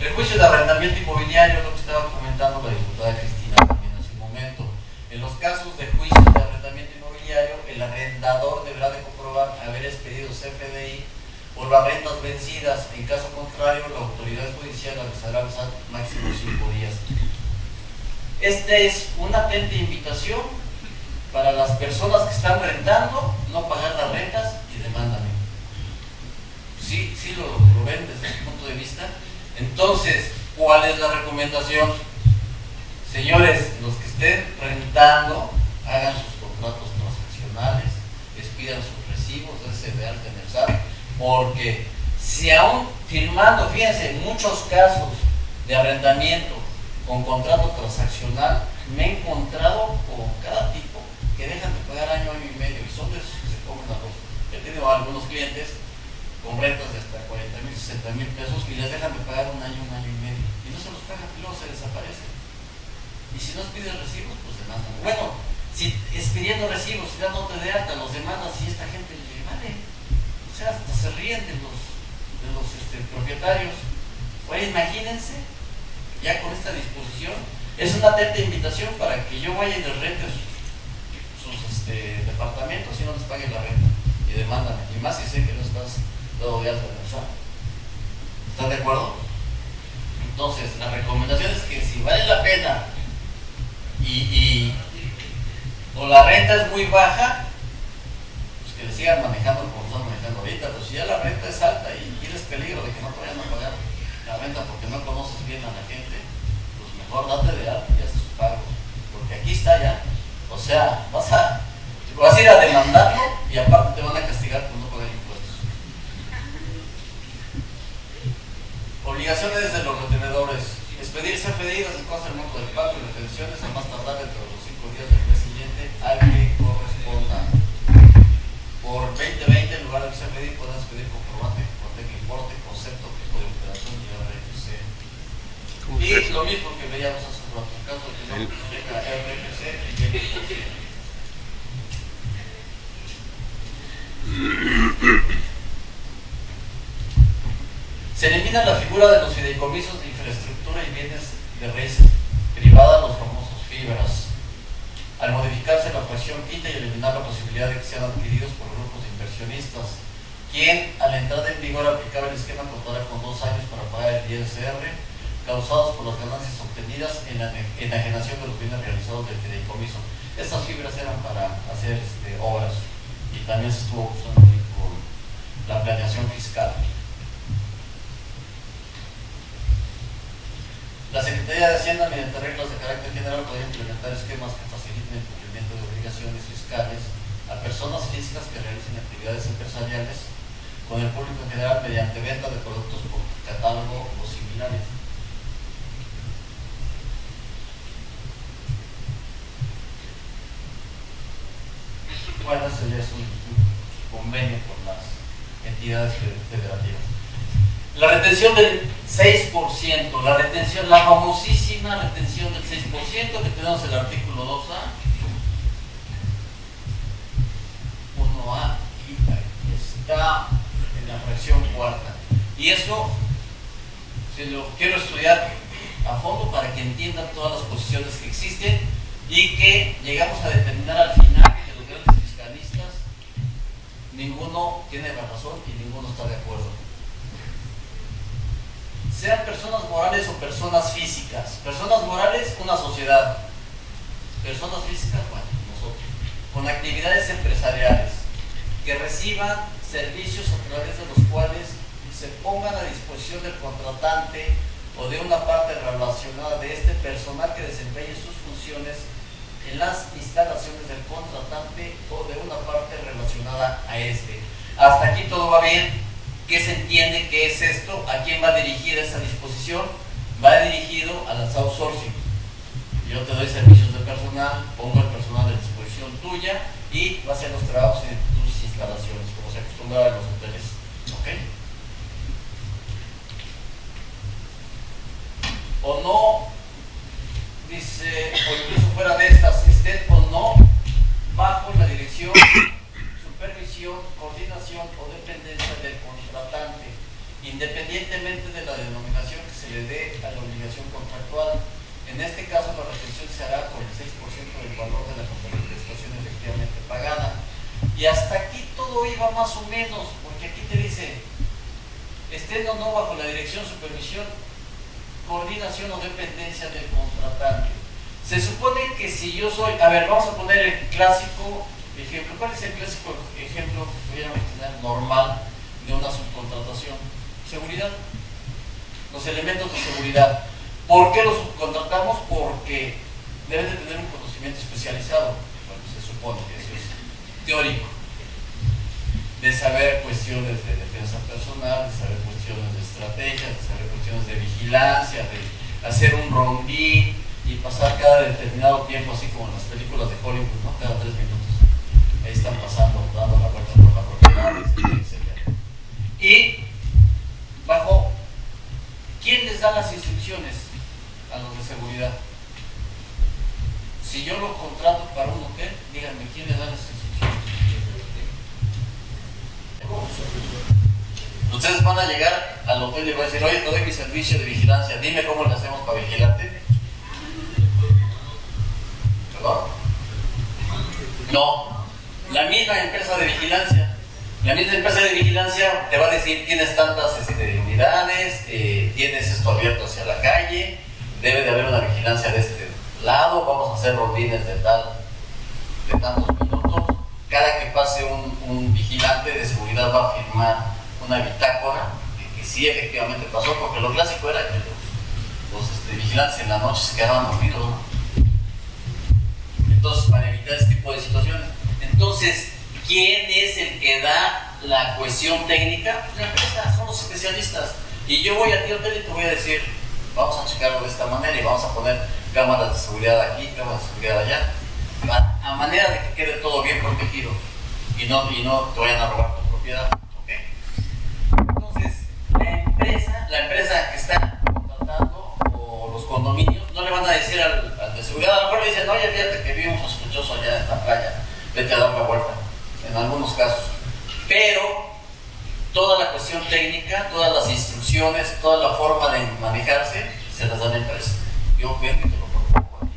El juicio de arrendamiento inmobiliario, lo que estaba comentando la diputada Cristina también hace un momento. En los casos de juicio de arrendamiento inmobiliario, el arrendador deberá de comprobar haber expedido CFDI por las rentas vencidas. En caso contrario, la autoridad judicial avisará al SAT máximo 5 días. Esta es una atenta invitación para las personas que están rentando, no pagar las rentas y demándame. Sí lo ven desde ese punto de vista. Entonces, ¿cuál es la recomendación? Señores, los que estén rentando, hagan sus contratos transaccionales, expidan sus recibos, dense de alta en el SAT, porque si aún firmando, fíjense, en muchos casos de arrendamiento con contrato transaccional, me he encontrado con cada tipo que dejan de pagar año y medio, y son de esos que se comen a los. He tenido algunos clientes con rentas de hasta 40,000, 60,000 pesos y les dejan de pagar un año y medio, y no se los pagan y luego se desaparecen. Y si no piden recibos, pues demandan. Bueno, si expidiendo recibos, si dándote de alta, los demandas y esta gente le vale. O sea, hasta se ríen de los propietarios. Oye, imagínense, ya con esta disposición, es una atenta invitación para que yo vaya y les rente sus departamentos y no les pague la renta. Y demándame. Y más si sé que no estás dado de alta en el SAT. ¿Están de acuerdo? Entonces, la recomendación es que si vale la pena o la renta es muy baja, pues que le sigan manejando como están manejando ahorita. Pues si ya la renta es alta y tienes peligro de que no te vayan a pagar la renta porque no conoces bien a la gente, pues mejor date de alta y haz sus pagos, porque aquí está ya. O sea, vas a ir a demandarlo y aparte te van a castigar por no pagar impuestos. Obligaciones de los retenedores. Expedir CFDI desde el costo del monto del pago y retenciones a más tardar dentro de los 5 días del mes siguiente al que corresponda. Por 2020, en lugar del CFDI, podrás pedir comprobante que contenga importe, concepto, tipo de operación y RFC. Y lo mismo que veíamos hace un rato, en caso de que no tenga RFC, el 20%. Se elimina la figura de los fideicomisos de infraestructura y bienes de raíces privadas, los famosos FIBRAS, al modificarse la fracción quinta y eliminar la posibilidad de que sean adquiridos por grupos de inversionistas, quien a la entrada en vigor aplicaba el esquema contará con 2 años para pagar el ISR causados por las ganancias obtenidas en la enajenación de los bienes realizados del fideicomiso. Estas fibras eran para hacer obras y también se estuvo usando con la planeación fiscal. La Secretaría de Hacienda, mediante reglas de carácter general, podría implementar esquemas que faciliten el cumplimiento de obligaciones fiscales a personas físicas que realicen actividades empresariales con el público en general mediante venta de productos por catálogo o similares. Bueno, eso ya es un convenio con las entidades federativas. La retención del 6%, la famosísima retención del 6% que tenemos en el artículo 2A, 1A, y está en la fracción cuarta. Y eso se lo quiero estudiar a fondo para que entiendan todas las posiciones que existen y que llegamos a determinar al final que los grandes fiscalistas, ninguno tiene la razón y ninguno está de acuerdo. Sean personas morales o personas físicas. Personas morales, una sociedad. Personas físicas, bueno, nosotros. Con actividades empresariales que reciban servicios a través de los cuales se pongan a disposición del contratante o de una parte relacionada de este personal que desempeñe sus funciones en las instalaciones del contratante o de una parte relacionada a este. Hasta aquí todo va bien. ¿Qué se entiende que es esto? ¿A quién va dirigida esa disposición? Va dirigido a las outsourcing. Yo te doy servicios de personal, pongo el personal a disposición tuya y va a hacer los trabajos en tus instalaciones, como se acostumbra en los hoteles. ¿Ok? O no, dice, o incluso fuera de estas, estén o no bajo la dirección, supervisión, coordinación o dependencia del contratante, independientemente de la denominación que se le dé a la obligación contractual. En este caso, la retención se hará por el 6% del valor de la prestación efectivamente pagada. Y hasta aquí todo iba más o menos, porque aquí te dice, estén o no bajo la dirección, supervisión, coordinación o dependencia del contratante. Se supone que si yo soy, a ver, vamos a poner el clásico ejemplo. ¿Cuál es el clásico ejemplo que pudiéramos tener normal de una subcontratación? Seguridad. Los elementos de seguridad. ¿Por qué los subcontratamos? Porque deben de tener un conocimiento especializado. Bueno, se supone que eso es teórico. De saber cuestiones de defensa personal, de saber cuestiones de estrategia, de saber cuestiones de vigilancia, de hacer un rondín y pasar cada determinado tiempo, así como en las películas de Hollywood, ¿no? Cada 3 minutos. Ahí están pasando, dando la vuelta por la propiedad, etc. Y bajo, ¿quién les da las instrucciones a los de seguridad? Si yo lo contrato para un hotel, díganme, ¿quién les da las instrucciones? Ustedes van a llegar al hotel y van a decir, oye, te doy mi servicio de vigilancia, dime cómo le hacemos para vigilarte. ¿Perdón? No. La misma empresa de vigilancia. La misma empresa de vigilancia te va a decir, tienes tantas unidades, tienes esto abierto hacia la calle, debe de haber una vigilancia de este lado, vamos a hacer rondines de tantos minutos. Cada que pase un vigilante de seguridad va a firmar una bitácora de que sí efectivamente pasó, porque lo clásico era que los vigilantes en la noche se quedaban dormidos, ¿no? Entonces, para evitar este tipo de situaciones. Entonces, ¿quién es el que da la cuestión técnica? La empresa, son los especialistas. Y yo voy a ti hotel y te voy a decir, vamos a checarlo de esta manera y vamos a poner cámaras de seguridad aquí, cámaras de seguridad allá, a manera de que quede todo bien protegido y no te vayan a robar tu propiedad. ¿Okay? Entonces, la empresa que está contratando o los condominios no le van a decir al de seguridad, a lo mejor le dicen, oye, fíjate que vi un sospechoso allá en la playa, vete a dar una vuelta, en algunos casos. instrucciones, toda la forma de manejarse, se las da la empresa. Yo vengo y te lo propongo aquí.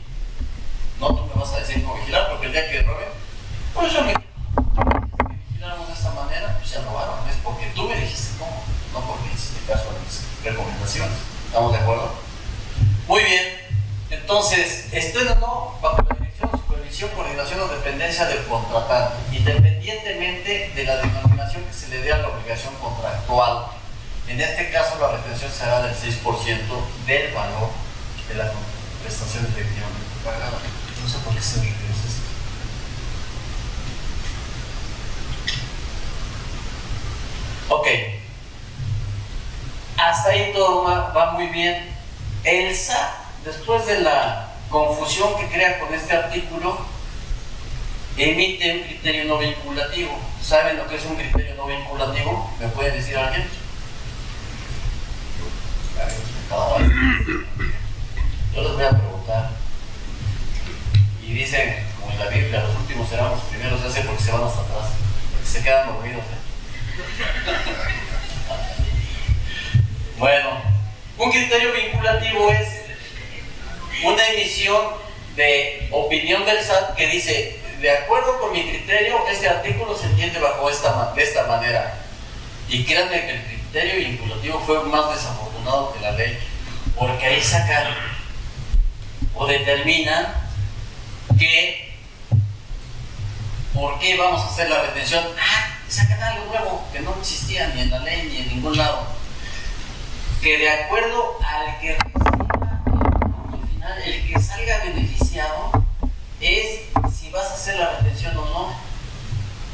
No tú me vas a decir cómo vigilar, porque el día que roben, pues yo me vigilamos de esta manera, pues ya robaron. Es porque tú me dijiste cómo, no porque hiciste caso a mis recomendaciones. ¿Estamos de acuerdo? Muy bien. Entonces, estoy no bajo la dirección, supervisión, coordinación o dependencia del contratante, independientemente de la denominación que se le dé a la obligación contractual. En este caso, la retención será del 6% del valor de la prestación efectivamente pagada. No sé por qué se regresa esto. Ok. Hasta ahí todo va muy bien. El SAT, después de la confusión que crea con este artículo, emite un criterio no vinculativo. ¿Saben lo que es un criterio no vinculativo? ¿Me puede decir alguien? Yo les voy a preguntar. Y dicen, como en la Biblia, los últimos serán los primeros, ya sé porque se van hasta atrás, porque se quedan dormidos. Bueno, un criterio vinculativo es una emisión de opinión del SAT que dice, de acuerdo con mi criterio, este artículo se entiende de esta manera. Y créanme que el criterio vinculativo fue más desafortunado que la ley, porque ahí sacan o determinan que por qué vamos a hacer la retención. Sacan algo nuevo que no existía ni en la ley ni en ningún lado, que de acuerdo al que reciba al final, el que salga beneficiado es si vas a hacer la retención o no.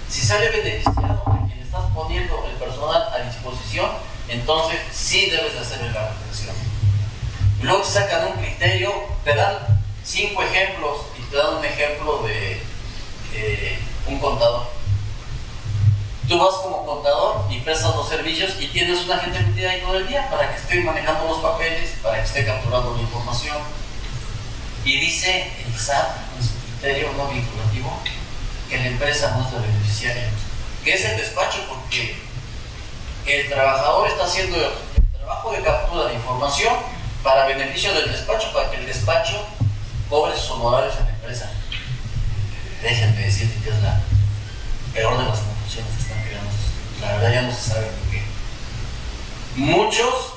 Si sale beneficiado a quien estás poniendo el personal a disposición, entonces sí debes de hacer la retención. Luego te sacan un criterio, te dan 5 ejemplos y te dan un ejemplo de un contador. Tú vas como contador y prestas los servicios y tienes una gente metida ahí todo el día para que esté manejando los papeles, para que esté capturando la información. Y dice el SAT, en su criterio no vinculativo, que la empresa no es la beneficiaria, que es el despacho, porque el trabajador está haciendo el trabajo de captura de información para beneficio del despacho, para que el despacho cobre sus honorarios a la empresa. Déjenme decirte que es la peor de las confusiones que están creando. La verdad ya no se sabe por qué. Muchos,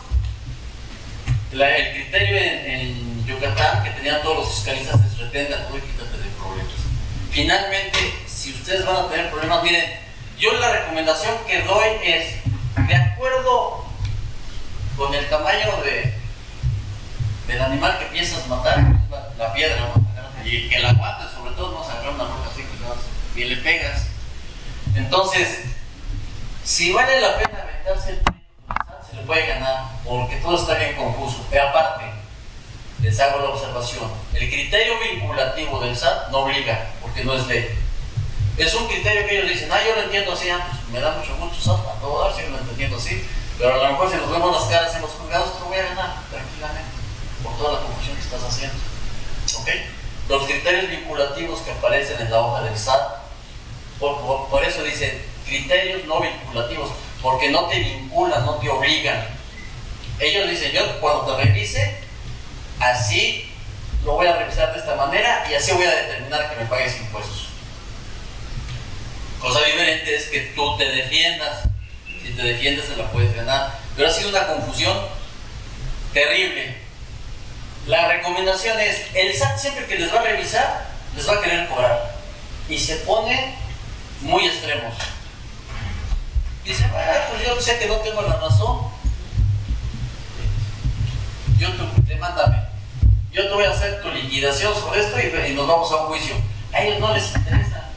el criterio en Yucatán que tenían todos los fiscalistas es retén tú y quítate de problemas. Finalmente, si ustedes van a tener problemas, miren, yo la recomendación que doy es, de acuerdo con el tamaño del animal que piensas matar, la piedra, ¿no? Y que la aguantes, sobre todo no sacar una roca así que le pegas. Entonces, si vale la pena aventarse el pleito con el SAT, se le puede ganar, porque todo está bien confuso. Y aparte, les hago la observación, el criterio vinculativo del SAT no obliga, porque no es ley. Es un criterio que ellos dicen, yo lo entiendo así, pues me da mucho SAT, a todo dar, si lo entiendo así, pero a lo mejor si nos vemos las caras en los juzgados, te voy a ganar tranquilamente, por toda la confusión que estás haciendo. ¿Ok? Los criterios vinculativos que aparecen en la hoja del SAT, por eso dicen criterios no vinculativos, porque no te vinculan, no te obligan. Ellos dicen, yo cuando te revise, así lo voy a revisar de esta manera y así voy a determinar que me pagues impuestos. Cosa diferente es que tú te defiendas. Si te defiendes, se la puedes ganar. Pero ha sido una confusión terrible. La recomendación es, el SAT siempre que les va a revisar, les va a querer cobrar. Y se ponen muy extremos. Dice, pues yo sé que no tengo la razón. Demándame. Yo te voy a hacer tu liquidación sobre esto y nos vamos a un juicio. A ellos no les interesa.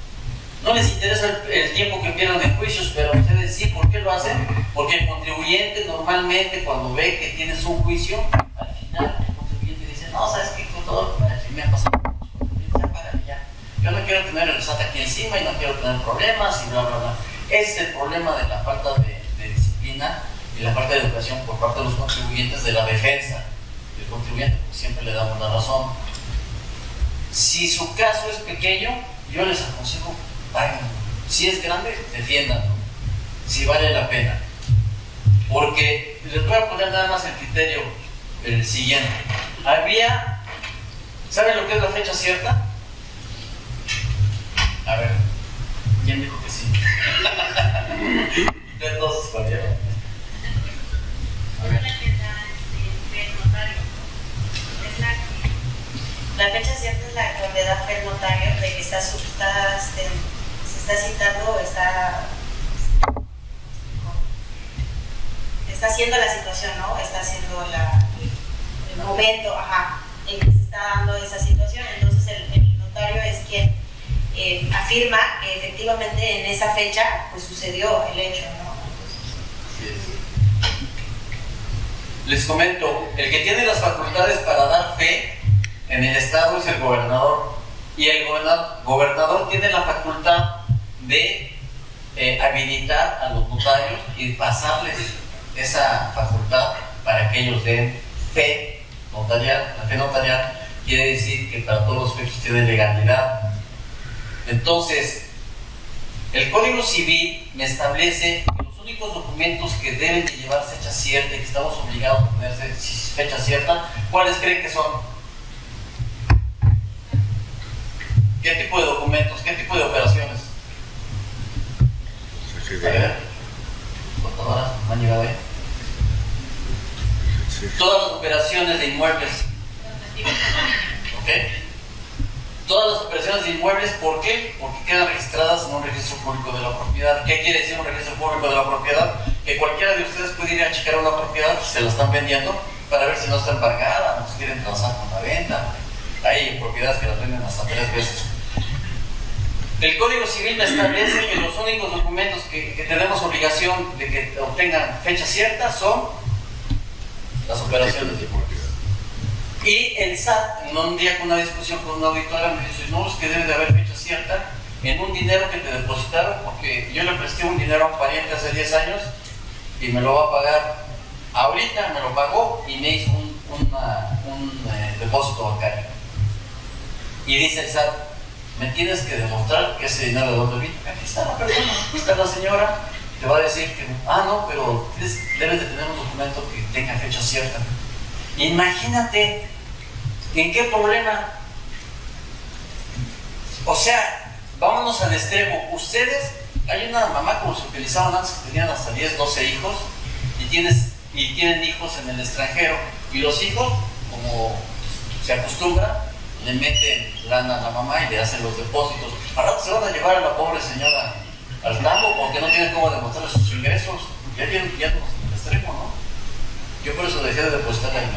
No les interesa el tiempo que pierdan en juicios, pero ustedes sí. ¿Por qué lo hacen? Porque el contribuyente normalmente cuando ve que tienes un juicio, al final el contribuyente dice, no, ¿sabes qué? Contador, me ha pasado ya págale ya. Yo no quiero tener el SAT aquí encima y no quiero tener problemas y bla, bla, bla. Ese es el problema de la falta de disciplina y la falta de educación por parte de los contribuyentes, de la defensa del contribuyente, porque siempre le damos la razón. Si su caso es pequeño, yo les aconsejo, paguen. Si es grande, defiéndanlo. Si vale la pena. porque les voy a poner nada más el criterio el siguiente. ¿Saben lo que es la fecha cierta? A ver, ¿quién dijo que sí? De todos escogieron. A ver. La fecha cierta es la que le da fe el notario de que se está citando, está haciendo la situación, ¿no? Está haciendo el momento, en que se está dando esa situación. Entonces el notario es quien afirma que efectivamente en esa fecha pues sucedió el hecho, ¿no? Les comento, el que tiene las facultades para dar fe en el estado es el gobernador, y el gobernador tiene la facultad de habilitar a los notarios y pasarles esa facultad para que ellos den fe notarial. La fe notarial quiere decir que para todos los efectos tiene legalidad. Entonces, el Código Civil me establece que los únicos documentos que deben de llevar fecha cierta y que estamos obligados a tener fecha cierta, ¿cuáles creen que son? ¿Qué tipo de documentos? ¿Qué tipo de operaciones? A ver, portadoras, ¿me han llegado ahí? Todas las operaciones de inmuebles. ¿Ok? Todas las operaciones de inmuebles, ¿por qué? Porque quedan registradas en un registro público de la propiedad. ¿Qué quiere decir un registro público de la propiedad? Que cualquiera de ustedes puede ir a checar una propiedad, si se la están vendiendo, para ver si no está embargada, no se quieren transar con la venta. Hay propiedades que las venden hasta 3 veces. El Código Civil me establece que los únicos documentos que tenemos obligación de que obtengan fecha cierta son las operaciones de propiedad. Y el SAT, en un día con una discusión con una auditora, me dice: no, es que debe de haber fecha cierta en un dinero que te depositaron, porque yo le presté un dinero a un pariente hace 10 años y me lo va a pagar ahorita, me lo pagó y me hizo un depósito bancario. Y dice el SAT: me tienes que demostrar que ese dinero de dónde vino. Aquí está la persona, aquí está la señora, te va a decir que no, pero debes de tener un documento que tenga fecha cierta. Imagínate en qué problema. O sea, vámonos al extremo. Ustedes, hay una mamá como se utilizaban antes, que tenían hasta 10, 12 hijos y tienen hijos en el extranjero, y los hijos, como se acostumbra, le meten lana a la mamá y le hacen los depósitos. Al rato se van a llevar a la pobre señora al campo porque no tienen cómo demostrar sus ingresos. Ya no en el extremo, ¿no? Yo por eso dejé de depositarle a mi